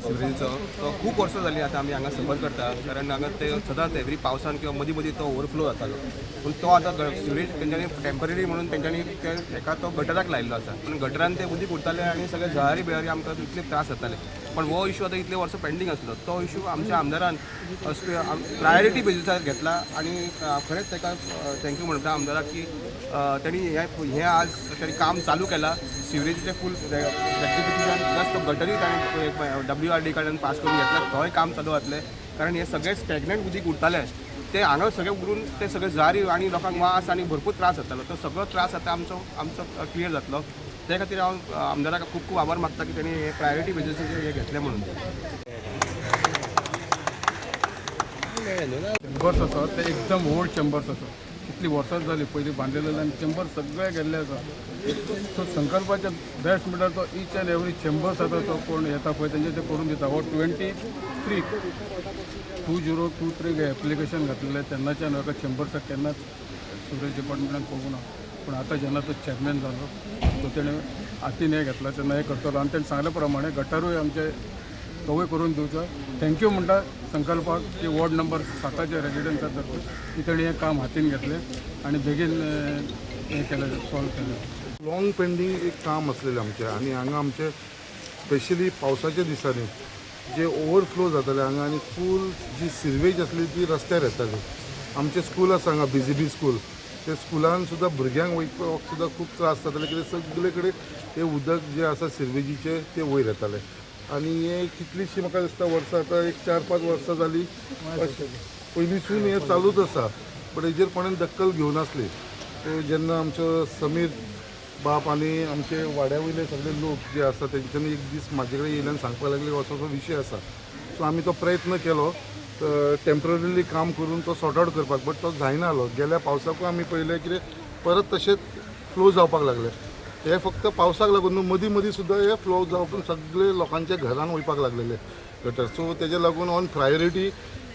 सिवरेजीचो तो खूप वर्सां जालीं आतां आमी हांगा सफर करता, कारण हांगा ते सदांच एवरी पावसान किंवा मदीं मदीं तो ओवरफ्लो जातालो. पूण तो आतां सिवरेज तेंच्यांनी टेम्पररी म्हणून तेंच्यांनी एका तो गटराक लायिल्लो आसा. पूण गटरान ते उदीक उरताले आनी सगळे जळारी बिळारी आमकां इतले त्रास जाताले. पण हो इशू आतां इतले वर्सां पेंडींग आसलो. तो इशू आमच्या आमदारान प्रायोरिटी बेजिसार घेतला आनी खरेंच ताका थँक्यू म्हणटा आमदाराक की त्यांनी हे आज त्यांनी काम चालू केला. सिवरेजीचे फूल रेक्टिफिकेशन प्लस तो गटरी ताणें WRD कडल्यान पास करून घेतला. तोय काम चालू जातलें, कारण हे सगळे स्टॅग्नंट उदीक उरताले ते हांगा सगळे उरून ते सगळे जारी आनी लोकांक वास आनी भरपूर त्रास जातालो. तो सगळो त्रास आतां आमचो क्लियर जातलो. त्या खातीर हांव आमदाराक खूब खूब आभार मागता की त्यांनी हे प्रायोरिटी बेजिसाचेर हे घेतलें म्हणून. चेंबर्स आसा ते एकदम ओल्ड चेंबर्स आसा. कितली वर्सां जाली पयलीं बांदिल्ले आनी चेंबर सगळे गेल्ले आसा. सो संकल्पाचे बेस्ट म्हणल्यार तो ईच एंड एवरी चेंबर्स आसा तो कोण येता पळय तेंचे ते करून दिता. हो 2023 एप्लिकेशन घातलेलें तेन्नाच्यान म्हाका चेंबर्साक केन्नाच सिवरेज डिपार्टमेंटान पळोवंक ना. पूण आतां जेन्ना तो चॅरमॅन जालो सो तेणें हातीन हे घेतला तेन्ना हे करतलो आनी तेणें सांगले प्रमाणे गटारूय आमचे कवय करून दिवचो. थँक्यू म्हणटा संकल्पाक की वॉर्ड नंबर 7चे रेजिडेंट्स आसात की तेणें हें काम हातीन घेतलें आनी बेगीन हें केलें सॉल्व केलें. लॉंग पेंडींग एक काम आसलेलें आमचें आनी हांगा आमचे स्पेशली पावसाच्या दिसांनी जे ओवरफ्लो जाताले हांगा आनी फूल जी सिरवेज आसली ती रस्त्यार येताली. आमचें स्कूल आसा हांगा BGB स्कूल, ते स्कुलान सुद्दां भुरग्यांक वयपाक सुद्दां खूब त्रास जाताले कित्याक सगळे कडेन हे उदक जे आसा सिरवेजीचे ते वयर येताले. आनी हे कितलीशीं म्हाका दिसता वर्सां आतां एक 4-5 वर्सां जालीं पयलींसून हे चालूच आसा. बट हेजेर कोणें दक्कल घेवनासली. सो जेन्ना आमचो समीर बाप आनी आमचे वाड्या वयले सगळे लोक जे आसा तेंच्यांनी एक दीस म्हाजे कडेन येयल्यान सांगपाक लागले असो असो विशय आसा. सो आमी तो प्रयत्न केलो टेम्पररीली काम करून तो सॉर्ट आवट करपाक, बट तो जायना आलो. गेल्या पावसाकूय आमी पळयलें कितें परत तशेंच फ्लो जावपाक लागले. हे फक्त पावसाक लागून न्हू, मदीं मदीं सुद्दां हे फ्लो जावपून सगळे लोकांच्या घरान वयपाक लागलेले गटर. सो तेजे लागून ऑन प्रायोरिटी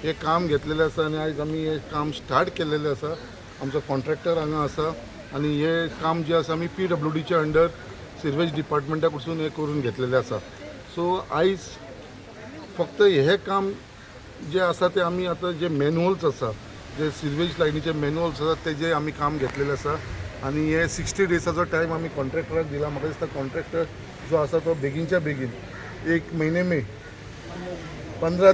हे काम घेतलेलें आसा आनी आयज आमी हे काम स्टार्ट केल्लेलें आसा. आमचो कॉन्ट्रॅक्टर हांगा आसा आनी हे काम जे आसा आमी PWDच्या अंडर सिरवेज डिपार्टमेंटा कडसून हे करून घेतलेलें आसा. सो आयज फक्त हे काम जे आसा ते आमी आतां जे मॅन्युअल्स आसा जे सिरवेज लायनीचे मॅन्युअल्स आसा तेजे आमी काम घेतलेलें आसा आनी हे 60 डेसाचो टायम आमी कॉन्ट्रॅक्टराक दिला. म्हाका दिसता कॉन्ट्रॅक्टर जो आसा तो बेगीनच्या बेगीन 1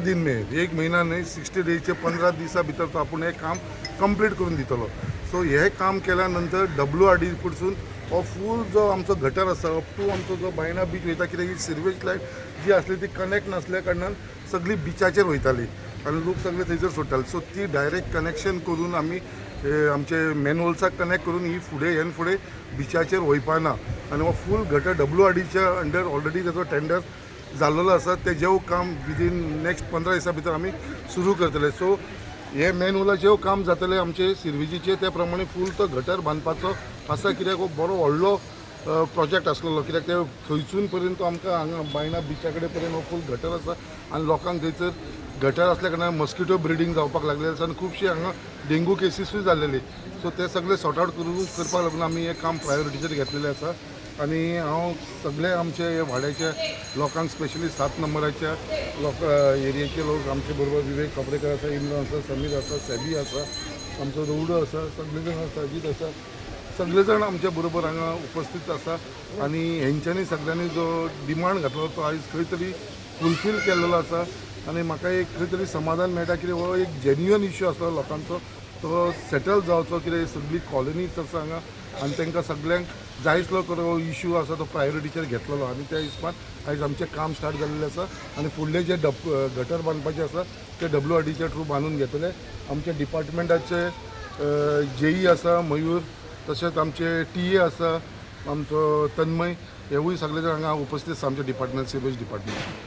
दिन मे 1 म्हयना न्हय 60 डेजचे 15 दिसा भितर तो आपूण हे काम कंप्लीट करून दितलो. सो हे काम केल्या नंतर WRD कडसून हो फूल जो आमचो गटर आसा अप टू आमचो जो बायणा बीच वयता, कित्याक ही सिरवेज लायन जी आसली ती कनेक्ट नासल्या कारणान सगळी बिचाचेर वयताली आनी लोक सगळे थंयसर सोडटाले. सो ती डायरेक्ट कनेक्शन करून आमी आमचे मॅन्युअल्साक कनेक्ट करून ही फुडें बिचाचेर वयपाना आनी हो फूल गटर WRDच्या अंडर ऑलरेडी तेजो टेंडर जाल्लो आसा. तेजें काम विदीन नेक्स्ट 15 दिसां भितर आमी सुरू करतले. सो हे मॅन्युअलाचें काम जातलें आमचे सिरवेजीचे त्या प्रमाणे फूल तो गटर बांदपाचो आसा. कित्याक हो बरो व्हडलो प्रोजेक्ट आसलेलो, कित्याक ते थंयसून पर्यंत आमकां हांगा बायणा बिचा कडेन पर्यंत हो फूल गटर आसा आनी लोकांक थंयसर गटर असल्या कारणान मस्किटो ब्रिडींग जावपाक लागलेलें आसा आनी खुबशी हांगा डेंगू केसीसूय जाल्लेली. सो ते सगळे सॉर्ट आवट करपाक लागून आमी हे काम प्रायोरिटीचेर घेतलेलें आसा. आनी हांव सगळे आमचे हे वाड्याच्या लोकांक स्पेशली 7 नंबराच्या एरियेचे लोक आमचे बरोबर विवेक खोबरेकर आसा, इमरान आसा, समीर आसा, सॅबी आसा, आमचो रवडो आसा, सगळे जाण आसा, अजीत आसा, सगळे जाण आमच्या बरोबर हांगा उपस्थित आसा. आनी हेंच्यांनी सगळ्यांनी जो डिमांड घातलो तो आयज खंय तरी फुलफील केल्लो आसा. आनी म्हाका एक खंय तरी समाधान मेळटा कित्याक हो एक जेन्युअन इश्यू आसलो लोकांचो, तो सेटल जावचो. कित्याक सगळी कॉलनीज आसा हांगा आनी तांकां सगळ्यांक जाय तसलो हो इश्यू आसा तो प्रायोरिटीचेर घेतलेलो आनी त्या हिसपान आयज आमचें काम स्टार्ट जाल्लें आसा. आनी फुडले जे गटर बांदपाचे आसा ते WRDच्या थ्रू बांदून घेतले. आमचे डिपार्टमेंटाचे JE आसा मयूर, तशेंच आमचे TA आसा आमचो तन्मय, हेवूय सगळे जाण हांगा उपस्थित आसा आमच्या डिपार्टमेंट सिरवेज डिपार्टमेंट.